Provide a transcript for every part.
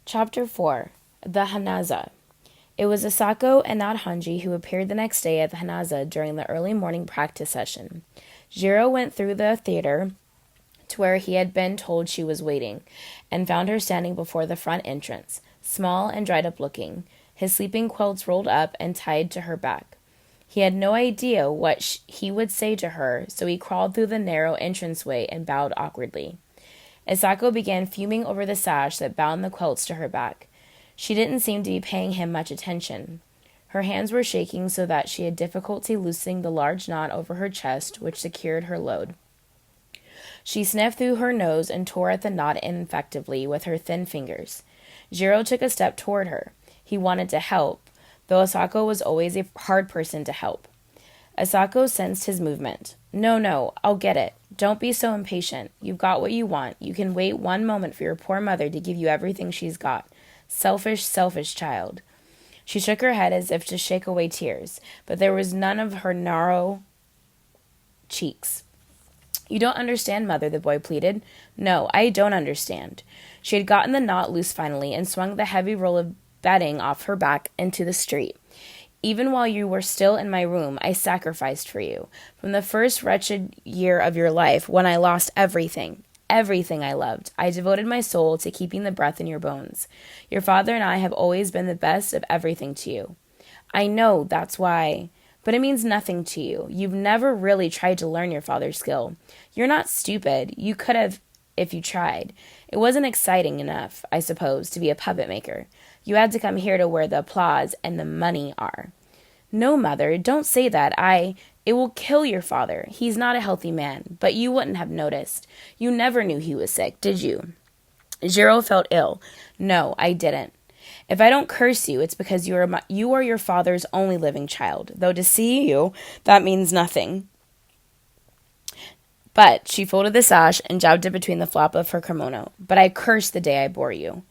Chapter 4. The Hanaza. It was Asako and not Hanji who appeared the next day at the Hanaza during the early morning practice session. Jiro went through the theater to where he had been told she was waiting, and found her standing before the front entrance, small and dried up looking, his sleeping quilts rolled up and tied to her back. He had no idea what he would say to her, so he crawled through the narrow entranceway and bowed awkwardly. Asako began fuming over the sash that bound the quilts to her back. She didn't seem to be paying him much attention. Her hands were shaking so that she had difficulty loosening the large knot over her chest which secured her load. She sniffed through her nose and tore at the knot ineffectively with her thin fingers. Jiro took a step toward her. He wanted to help, though Asako was always a hard person to help. Asako sensed his movement. No, I'll get it. Don't be so impatient. You've got what you want. You can wait one moment for your poor mother to give you everything she's got. Selfish child. She shook her head as if to shake away tears, but there was none of her narrow cheeks. You don't understand, Mother, the boy pleaded. No, I don't understand. She had gotten the knot loose finally and swung the heavy roll of bedding off her back into the street. Even while you were still in my room, I sacrificed for you. From the first wretched year of your life, when I lost everything I loved, I devoted my soul to keeping the breath in your bones. Your father and I have always been the best of everything to you. I know, that's why. But it means nothing to you. You've never really tried to learn your father's skill. You're not stupid. You could have if you tried. It wasn't exciting enough, I suppose, to be a puppet maker. You had to come here to where the applause and the money are. No, Mother, don't say that. It will kill your father. He's not a healthy man, but you wouldn't have noticed. You never knew he was sick, did you? Jiro felt ill. No, I didn't. If I don't curse you, it's because you are your father's only living child, though to see you, that means nothing. But she folded the sash and jabbed it between the flap of her kimono. But I curse the day I bore you.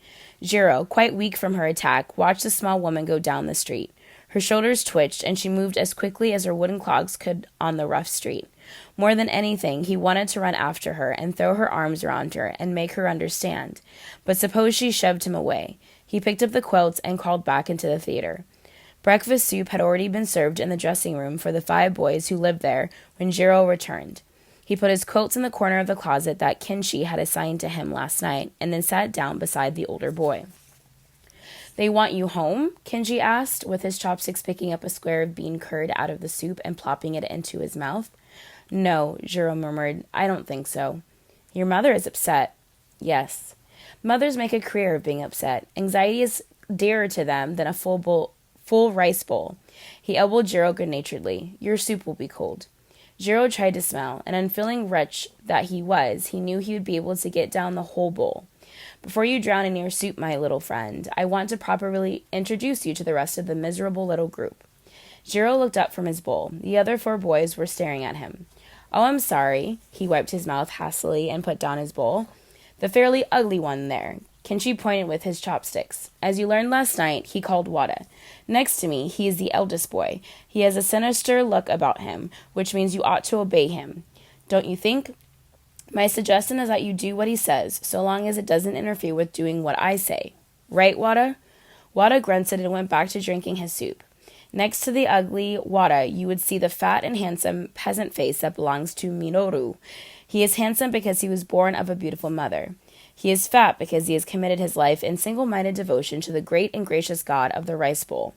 Jiro, quite weak from her attack, watched the small woman go down the street. Her shoulders twitched, and she moved as quickly as her wooden clogs could on the rough street. More than anything, he wanted to run after her and throw her arms around her and make her understand. But suppose she shoved him away. He picked up the quilts and crawled back into the theater. Breakfast soup had already been served in the dressing room for the 5 boys who lived there when Jiro returned. He put his quilts in the corner of the closet that Kenshi had assigned to him last night, and then sat down beside the older boy. They want you home? Kenji asked, with his chopsticks picking up a square of bean curd out of the soup and plopping it into his mouth. No, Jiro murmured. I don't think so. Your mother is upset. Yes. Mothers make a career of being upset. Anxiety is dearer to them than a full rice bowl. He elbowed Jiro good-naturedly. Your soup will be cold. Jiro tried to smile, and unfeeling wretch that he was, he knew he would be able to get down the whole bowl. Before you drown in your soup, my little friend, I want to properly introduce you to the rest of the miserable little group. Jiro looked up from his bowl. The other 4 boys were staring at him. Oh, I'm sorry. He wiped his mouth hastily and put down his bowl. The fairly ugly one there. Kenshi pointed with his chopsticks. As you learned last night, he called Wada. Next to me, he is the eldest boy. He has a sinister look about him, which means you ought to obey him. Don't you think? My suggestion is that you do what he says, so long as it doesn't interfere with doing what I say. Right, Wada? Wada grunted and went back to drinking his soup. Next to the ugly Wada, you would see the fat and handsome peasant face that belongs to Minoru. He is handsome because he was born of a beautiful mother. He is fat because he has committed his life in single-minded devotion to the great and gracious God of the rice bowl.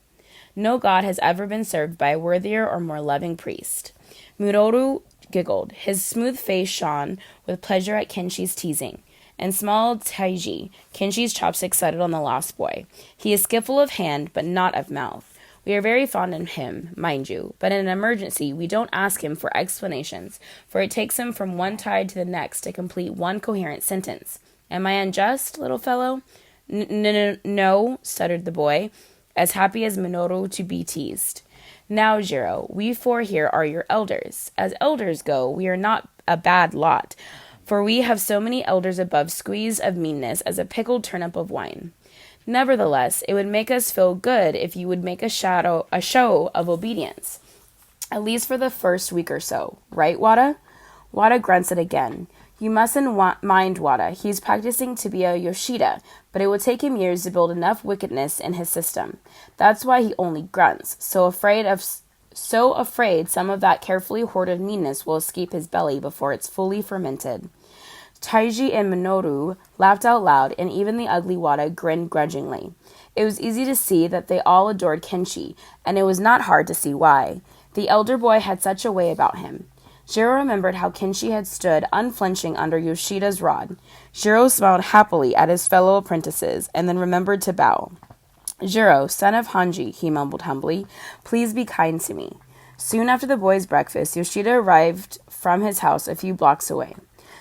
No god has ever been served by a worthier or more loving priest. Minoru giggled. His smooth face shone with pleasure at Kenshi's teasing. And small Taiji, Kenshi's chopsticks settled on the lost boy. He is skillful of hand, but not of mouth. We are very fond of him, mind you, but in an emergency we don't ask him for explanations, for it takes him from one tide to the next to complete one coherent sentence. Am I unjust, little fellow? No, stuttered the boy, as happy as Minoru to be teased. Now, Jiro, we 4 here are your elders. As elders go, we are not a bad lot, for we have so many elders above squeeze of meanness as a pickled turnip of wine. Nevertheless, it would make us feel good if you would make a show of obedience, at least for the first week or so. Right, Wada? Wada grunted again. You mustn't mind Wada. He's practicing to be a Yoshida, but it will take him years to build enough wickedness in his system. That's why he only grunts, so afraid some of that carefully hoarded meanness will escape his belly before it's fully fermented. Taiji and Minoru laughed out loud, and even the ugly Wada grinned grudgingly. It was easy to see that they all adored Kenshi, and it was not hard to see why. The elder boy had such a way about him. Jiro remembered how Kenshi had stood unflinching under Yoshida's rod. Jiro smiled happily at his fellow apprentices, and then remembered to bow. "Jiro, son of Hanji," he mumbled humbly, "please be kind to me." Soon after the boys' breakfast, Yoshida arrived from his house a few blocks away.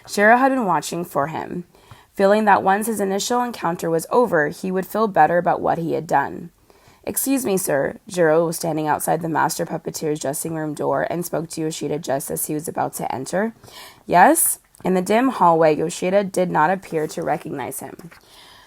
Jiro had been watching for him, feeling that once his initial encounter was over, he would feel better about what he had done. "Excuse me, sir." Jiro was standing outside the master puppeteer's dressing room door and spoke to Yoshida just as he was about to enter. "Yes?" In the dim hallway, Yoshida did not appear to recognize him.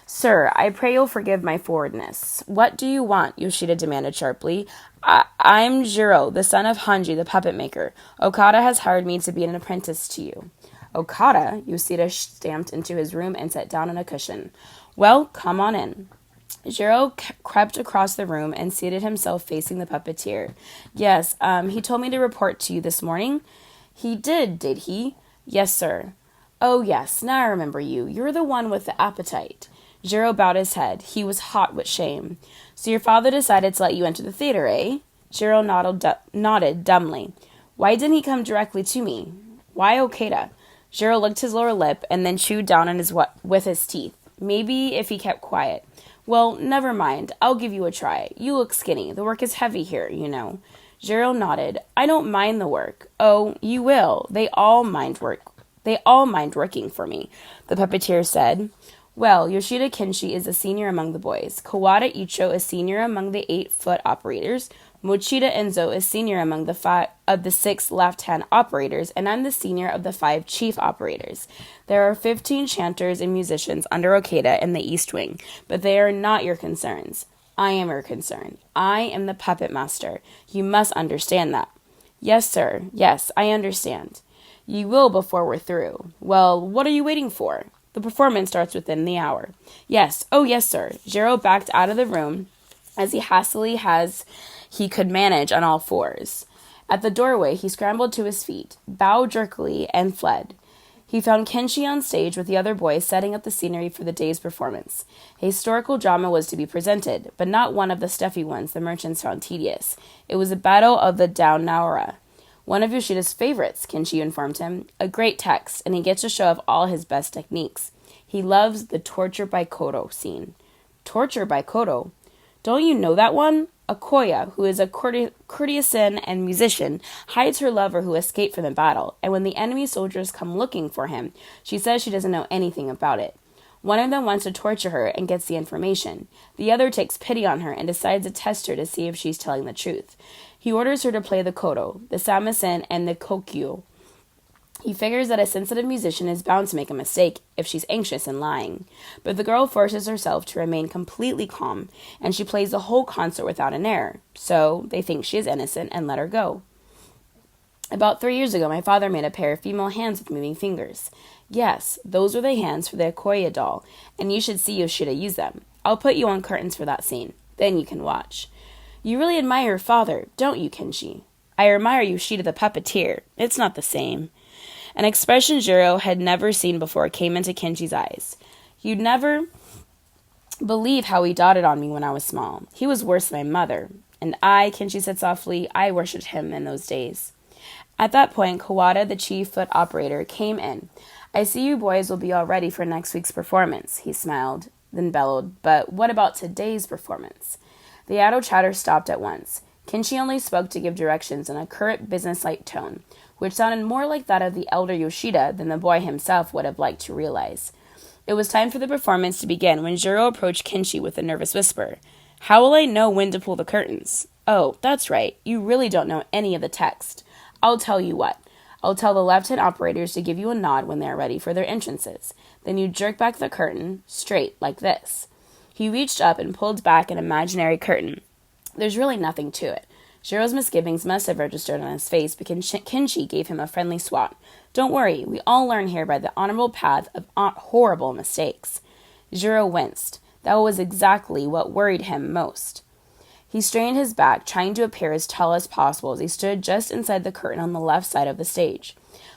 "Sir, I pray you'll forgive my forwardness. What do you want?" Yoshida demanded sharply. I'm Jiro, the son of Hanji, the puppet maker. Okada has hired me to be an apprentice to you." "Okada?" Yoshida stamped into his room and sat down on a cushion. "Well, come on in." Jiro crept across the room and seated himself facing the puppeteer. "Yes, he told me to report to you this morning." "He did he?" "Yes, sir." "Oh, yes, now I remember you. You're the one with the appetite." Jiro bowed his head. He was hot with shame. "So your father decided to let you enter the theater, eh?" Jiro nodded dumbly. "Why didn't he come directly to me? Why Okada?" Jiro licked his lower lip and then chewed down on with his teeth. Maybe if he kept quiet. "Well, never mind. I'll give you a try. You look skinny. The work is heavy here, you know." Jiro nodded. "I don't mind the work." "Oh, you will. They all mind working for me," the puppeteer said. "Well, Yoshida Kenshi is a senior among the boys. Kawada Icho is senior among the 8-foot operators. Mochida Enzo is senior among the 6 left-hand operators, and I'm the senior of the 5 chief operators. There are 15 chanters and musicians under Okada in the East Wing, but they are not your concerns. I am your concern. I am the puppet master. You must understand that." "Yes, sir. Yes, I understand." "You will before we're through." "Well, what are you waiting for?" "The performance starts within the hour." "Yes. Oh, yes, sir." Jiro backed out of the room as hastily as he could manage on all fours. At the doorway, he scrambled to his feet, bowed jerkily, and fled. He found Kenshi on stage with the other boys setting up the scenery for the day's performance. A historical drama was to be presented, but not one of the stuffy ones the merchants found tedious. It was a battle of the Daonaura. "One of Yoshida's favorites," Kenshi informed him. "A great text, and he gets to show off all his best techniques. He loves the torture by Kodo scene." "Torture by Kodo? Don't you know that one?" "Akoya, who is a courtesan and musician, hides her lover who escaped from the battle, and when the enemy soldiers come looking for him, she says she doesn't know anything about it. One of them wants to torture her and gets the information. The other takes pity on her and decides to test her to see if she's telling the truth. He orders her to play the kodo, the samisen, and the kokyu. He figures that a sensitive musician is bound to make a mistake if she's anxious and lying. But the girl forces herself to remain completely calm, and she plays the whole concert without an error. So they think she is innocent and let her go. About 3 years ago, my father made a pair of female hands with moving fingers. Yes, those were the hands for the Akoya doll, and you should see Yoshida use them. I'll put you on curtains for that scene. Then you can watch. You really admire your father, don't you, Kenshi? I admire Yoshida the puppeteer. It's not the same. An expression Jiro had never seen before came into Kenshi's eyes. You'd never believe how he doted on me when I was small. He was worse than my mother. And Kenshi said softly, I worshipped him in those days. At that point, Kawada, the chief foot operator, came in. I see you boys will be all ready for next week's performance, he smiled, then bellowed, but what about today's performance? The idle chatter stopped at once. Kenshi only spoke to give directions in a curt, businesslike tone, which sounded more like that of the elder Yoshida than the boy himself would have liked to realize. It was time for the performance to begin when Jiro approached Kenshi with a nervous whisper. How will I know when to pull the curtains? Oh, that's right. You really don't know any of the text. I'll tell you what. I'll tell the left-hand operators to give you a nod when they are ready for their entrances. Then you jerk back the curtain, straight, like this. He reached up and pulled back an imaginary curtain. There's really nothing to it. Jiro's misgivings must have registered on his face because Kinchi gave him a friendly swat. Don't worry, we all learn here by the honorable path of horrible mistakes. Jiro winced. That was exactly what worried him most. He strained his back, trying to appear as tall as possible as he stood just inside the curtain on the left side of the stage.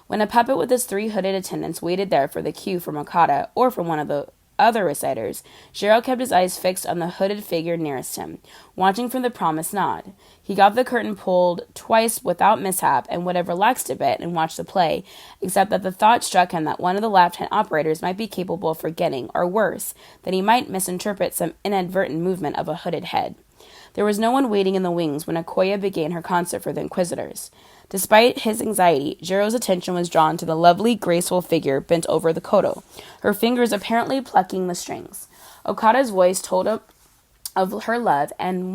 When a puppet with his 3 hooded attendants waited there for the cue from Okada or from one of the other reciters, Jiro kept his eyes fixed on the hooded figure nearest him, watching for the promised nod. He got the curtain pulled twice without mishap and would have relaxed a bit and watched the play, except that the thought struck him that one of the left-hand operators might be capable of forgetting, or worse, that he might misinterpret some inadvertent movement of a hooded head. There was no one waiting in the wings when Okoye began her concert for the Inquisitors. Despite his anxiety, Jiro's attention was drawn to the lovely, graceful figure bent over the koto, her fingers apparently plucking the strings. Okada's voice told of her love and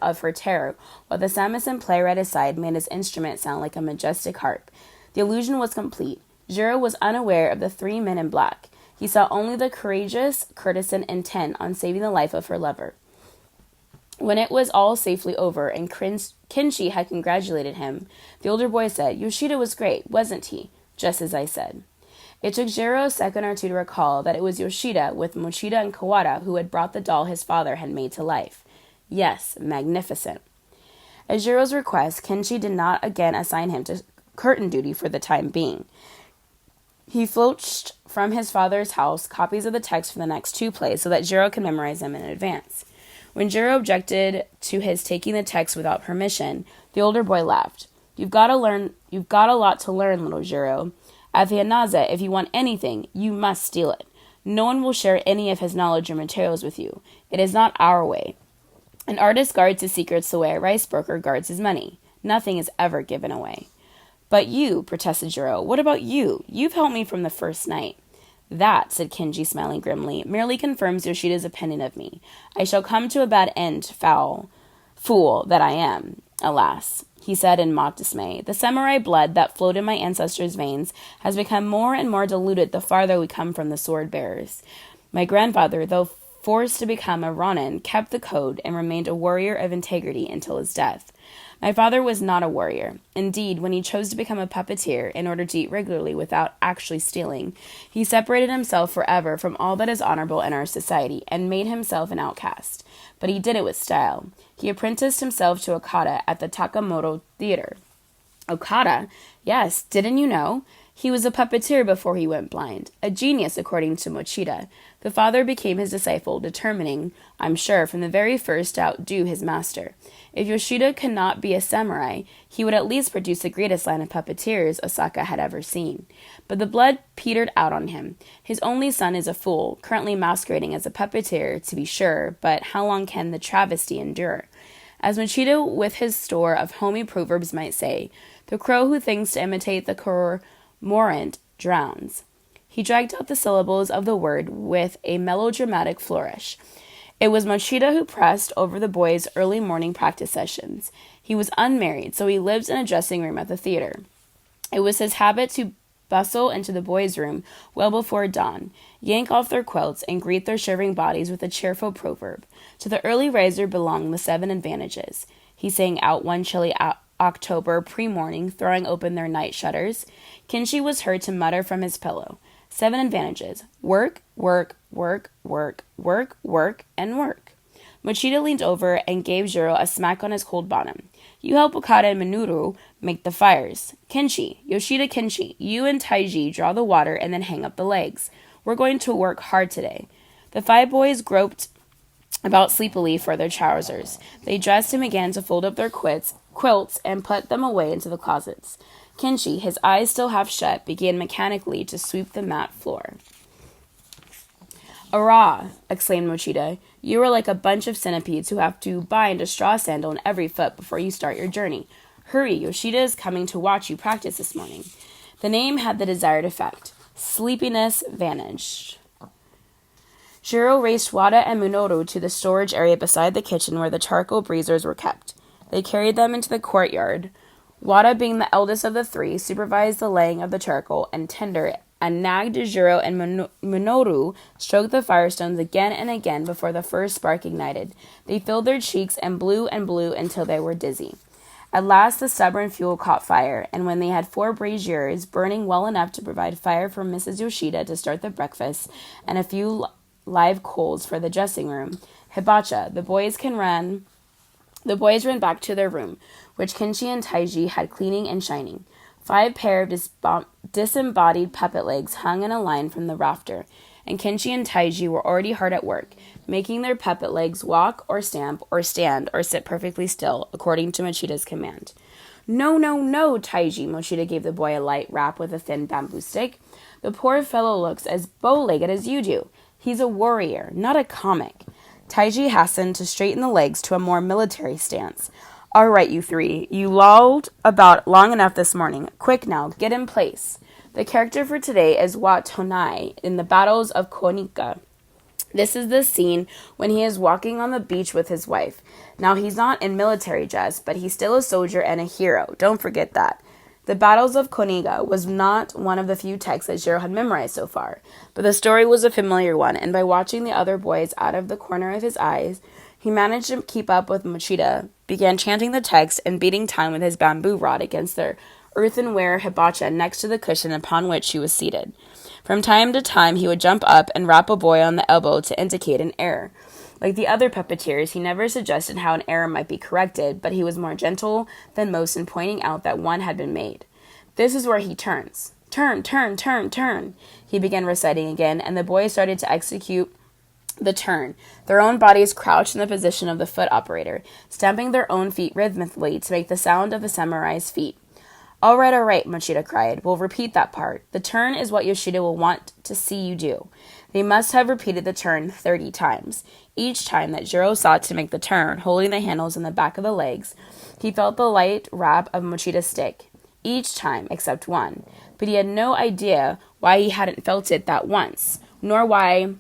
of her terror, while the samisen player at his side made his instrument sound like a majestic harp. The illusion was complete. Jiro was unaware of the 3 men in black. He saw only the courageous courtesan intent on saving the life of her lover. When it was all safely over and Kinchi had congratulated him, the older boy said, "Yoshida was great, wasn't he?" Just as I said. It took Jiro a second or two to recall that it was Yoshida with Mochida and Kawada who had brought the doll his father had made to life. Yes, magnificent. At Jiro's request, Kinchi did not again assign him to curtain duty for the time being. He filched from his father's house copies of the text for the next 2 plays so that Jiro could memorize them in advance. When Jiro objected to his taking the text without permission, the older boy laughed. You've got a lot to learn, little Jiro. At the Anaza, if you want anything, you must steal it. No one will share any of his knowledge or materials with you. It is not our way. An artist guards his secrets the way a rice broker guards his money. Nothing is ever given away. But you, protested Jiro, what about you? You've helped me from the first night. That, said Kinji, smiling grimly, merely confirms Yoshida's opinion of me. I shall come to a bad end, fool that I am, alas, he said in mock dismay. The samurai blood that flowed in my ancestors' veins has become more and more diluted the farther we come from the sword-bearers. My grandfather, though forced to become a ronin, kept the code and remained a warrior of integrity until his death. My father was not a warrior. Indeed, when he chose to become a puppeteer in order to eat regularly without actually stealing, he separated himself forever from all that is honorable in our society and made himself an outcast. But he did it with style. He apprenticed himself to Okada at the Takamoto Theater. Okada? Yes, didn't you know? He was a puppeteer before he went blind. A genius, according to Mochida. The father became his disciple, determining, I'm sure, from the very first to outdo his master. If Yoshida could not be a samurai, he would at least produce the greatest line of puppeteers Osaka had ever seen. But the blood petered out on him. His only son is a fool, currently masquerading as a puppeteer, to be sure, but how long can the travesty endure? As Mochida, with his store of homey proverbs, might say, the crow who thinks to imitate the cormorant drowns. He dragged out the syllables of the word with a melodramatic flourish. It was Mochida who pressed over the boys' early morning practice sessions. He was unmarried, so he lived in a dressing room at the theater. It was his habit to bustle into the boys' room well before dawn, yank off their quilts, and greet their shivering bodies with a cheerful proverb. To the early riser belonged the 7 advantages. He sang out one chilly October pre-morning, throwing open their night shutters. Kinshi was heard to mutter from his pillow. 7 advantages. Work, work, work, work, work, work, and work. Mochida leaned over and gave Jiro a smack on his cold bottom. You help Okada and Minoru make the fires. Kinshi, Yoshida Kinshi, you and Taiji draw the water and then hang up the legs. We're going to work hard today. The 5 boys groped about sleepily for their trousers. They dressed and began to fold up their quilts and put them away into the closets. Kinshi, his eyes still half shut, began mechanically to sweep the mat floor. "Arrah!" exclaimed Mochida. "You are like a bunch of centipedes who have to bind a straw sandal in every foot before you start your journey. Hurry, Yoshida is coming to watch you practice this morning." The name had the desired effect. Sleepiness vanished. Jiro raced Wada and Minoru to the storage area beside the kitchen where the charcoal braziers were kept. They carried them into the courtyard. Wada, being the eldest of the 3, supervised the laying of the charcoal and tinder and nagged Jiro and Minoru stroked the firestones again and again before the first spark ignited. They filled their cheeks and blew until they were dizzy. At last the stubborn fuel caught fire, and when they had 4 braziers burning well enough to provide fire for Mrs. Yoshida to start the breakfast and a few live coals for the dressing room, Hibacha, the boys ran back to their room, which Kinchi and Taiji had cleaning and shining. 5 pair of disembodied puppet legs hung in a line from the rafter, and Kinchi and Taiji were already hard at work, making their puppet legs walk or stamp or stand or sit perfectly still, according to Mochida's command. No, no, no, Taiji, Mochida gave the boy a light rap with a thin bamboo stick. The poor fellow looks as bow-legged as you do. He's a warrior, not a comic. Taiji hastened to straighten the legs to a more military stance. All right, you 3. You lolled about long enough this morning. Quick now, get in place. The character for today is Wa Tonai in the battles of Konika. This is the scene when he is walking on the beach with his wife. Now, he's not in military dress, but he's still a soldier and a hero. Don't forget that. The battles of Konika was not one of the few texts that Jiro had memorized so far, but the story was a familiar one, and by watching the other boys out of the corner of his eyes, he managed to keep up with Mochida, began chanting the text and beating time with his bamboo rod against the earthenware hibacha next to the cushion upon which she was seated. From time to time, he would jump up and rap a boy on the elbow to indicate an error. Like the other puppeteers, he never suggested how an error might be corrected, but he was more gentle than most in pointing out that one had been made. This is where he turns. Turn, turn, turn, turn. He began reciting again, and the boys started to execute the turn, their own bodies crouched in the position of the foot operator, stamping their own feet rhythmically to make the sound of the samurai's feet. All right, Mochida cried. We'll repeat that part. The turn is what Yoshida will want to see you do. They must have repeated the turn 30 times. Each time that Jiro sought to make the turn, holding the handles in the back of the legs, he felt the light rap of Mochida's stick. Each time, except one. But he had no idea why he hadn't felt it that once, nor why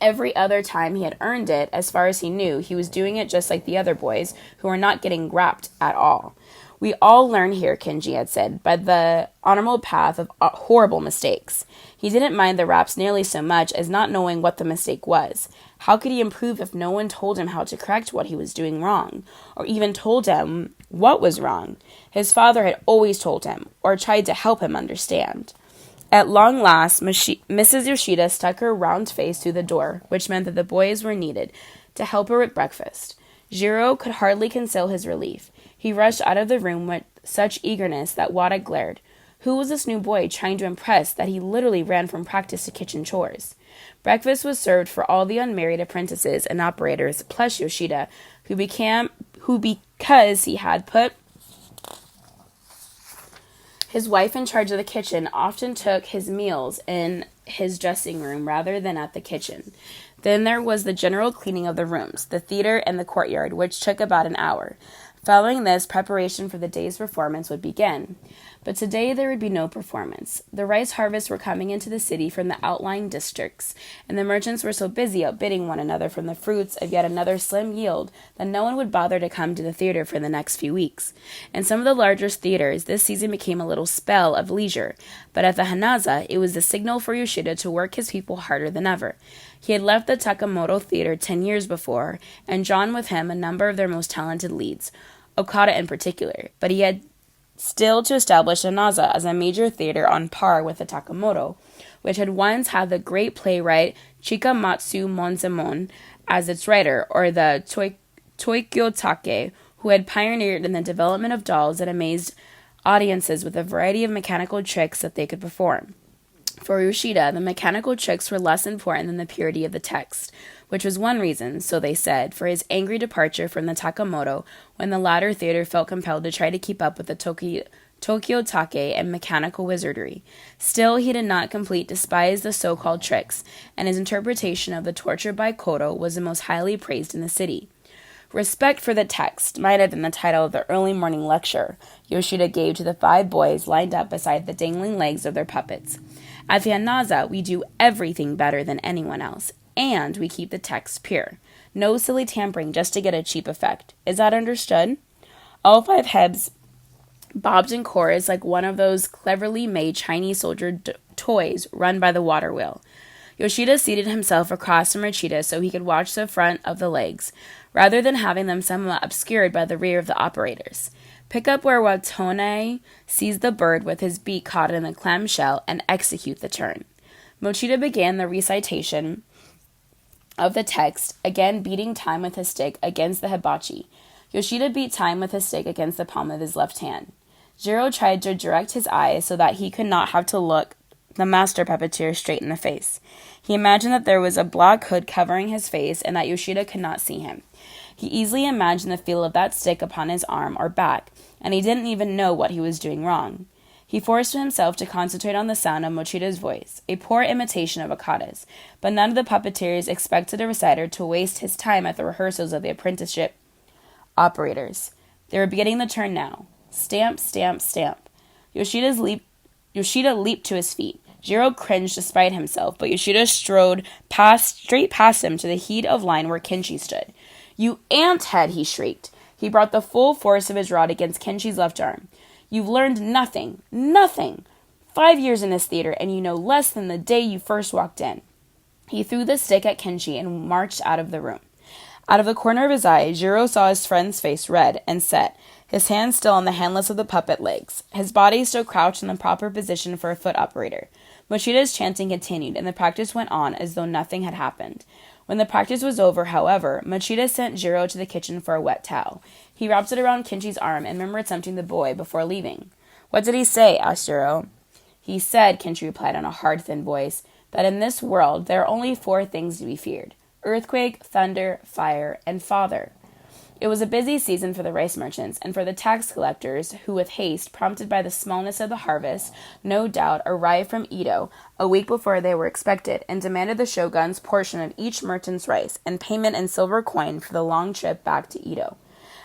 every other time he had earned it. As far as he knew, he was doing it just like the other boys, who were not getting rapped at all. We all learn here, Kinji had said, by the honorable path of horrible mistakes. He didn't mind the raps nearly so much as not knowing what the mistake was. How could he improve if no one told him how to correct what he was doing wrong, or even told him what was wrong? His father had always told him, or tried to help him understand. At long last, Mrs. Yoshida stuck her round face through the door, which meant that the boys were needed to help her with breakfast. Jiro could hardly conceal his relief. He rushed out of the room with such eagerness that Wada glared. Who was this new boy trying to impress that he literally ran from practice to kitchen chores? Breakfast was served for all the unmarried apprentices and operators, plus Yoshida, who because he had put his wife in charge of the kitchen, often took his meals in his dressing room rather than at the kitchen. Then there was the general cleaning of the rooms, the theater, and the courtyard, which took about an hour. Following this, preparation for the day's performance would begin. But today there would be no performance. The rice harvests were coming into the city from the outlying districts, and the merchants were so busy outbidding one another from the fruits of yet another slim yield that no one would bother to come to the theater for the next few weeks. In some of the larger theaters, this season became a little spell of leisure, but at the Hanaza, it was the signal for Yoshida to work his people harder than ever. He had left the Takamoto Theater 10 years before, and drawn with him a number of their most talented leads, Okada in particular, but he had still to establish Hanaza as a major theater on par with the Takamoto, which had once had the great playwright Chikamatsu Monzemon as its writer, or the Tokyotake, who had pioneered in the development of dolls that amazed audiences with a variety of mechanical tricks that they could perform. For Yoshida, the mechanical tricks were less important than the purity of the text, which was one reason, so they said, for his angry departure from the Takamoto when the latter theater felt compelled to try to keep up with the Tokyotake and mechanical wizardry. Still, he did not completely despise the so-called tricks, and his interpretation of the torture by Koto was the most highly praised in the city. Respect for the text might have been the title of the early morning lecture Yoshida gave to the 5 boys lined up beside the dangling legs of their puppets. At the Hanaza, we do everything better than anyone else, and we keep the text pure. No silly tampering just to get a cheap effect. Is that understood? All 5 heads bobbed in chorus like one of those cleverly made Chinese soldier toys run by the water wheel. Yoshida seated himself across from Rachita so he could watch the front of the legs, rather than having them somewhat obscured by the rear of the operators. Pick up where Watone seized the bird with his beak caught in the clamshell and execute the turn. Mochida began the recitation of the text, again beating time with his stick against the hibachi. Yoshida beat time with his stick against the palm of his left hand. Jiro tried to direct his eyes so that he could not have to look the master puppeteer straight in the face. He imagined that there was a black hood covering his face and that Yoshida could not see him. He easily imagined the feel of that stick upon his arm or back, and he didn't even know what he was doing wrong. He forced himself to concentrate on the sound of Mochida's voice, a poor imitation of Akata's, but none of the puppeteers expected a reciter to waste his time at the rehearsals of the apprenticeship operators. They were beginning the turn now. Stamp, stamp, stamp. Yoshida leaped to his feet. Jiro cringed despite himself, but Yoshida strode straight past him to the heat of line where Kenshi stood. "You ant head!" he shrieked. He brought the full force of his rod against Kenshi's left arm. "You've learned nothing. Nothing! 5 years in this theater, and you know less than the day you first walked in." He threw the stick at Kenshi and marched out of the room. Out of the corner of his eye, Jiro saw his friend's face red and set, his hands still on the handless of the puppet legs, his body still crouched in the proper position for a foot operator. Mochida's chanting continued, and the practice went on as though nothing had happened. When the practice was over, however, Mochida sent Jiro to the kitchen for a wet towel. He wrapped it around Kenshi's arm and murmured something to the boy before leaving. "What did he say?" asked Jiro. "He said," Kenshi replied in a hard, thin voice, "that in this world there are only 4 things to be feared: earthquake, thunder, fire, and father." It was a busy season for the rice merchants and for the tax collectors, who with haste, prompted by the smallness of the harvest, no doubt arrived from Edo a week before they were expected, and demanded the shogun's portion of each merchant's rice and payment in silver coin for the long trip back to Edo.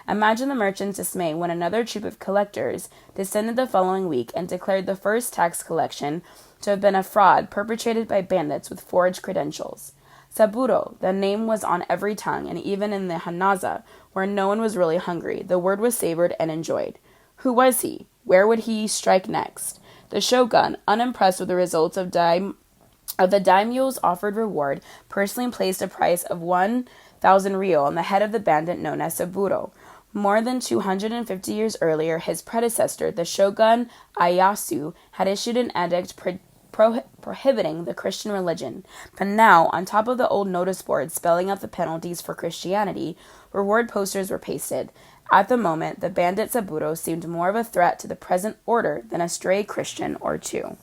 Imagine the merchants' dismay when another troop of collectors descended the following week and declared the first tax collection to have been a fraud perpetrated by bandits with forged credentials. Saburo, the name was on every tongue, and even in the Hanaza, where no one was really hungry, the word was savored and enjoyed. Who was he? Where would he strike next? The shogun, unimpressed with the results of the daimyo's offered reward, personally placed a price of 1,000 ryo on the head of the bandit known as Saburo. More than 250 years earlier, his predecessor, the shogun Ieyasu, had issued an edict prohibiting the Christian religion, but now, on top of the old notice board spelling out the penalties for Christianity, reward posters were pasted. At the moment, the bandit Saburo seemed more of a threat to the present order than a stray Christian or two.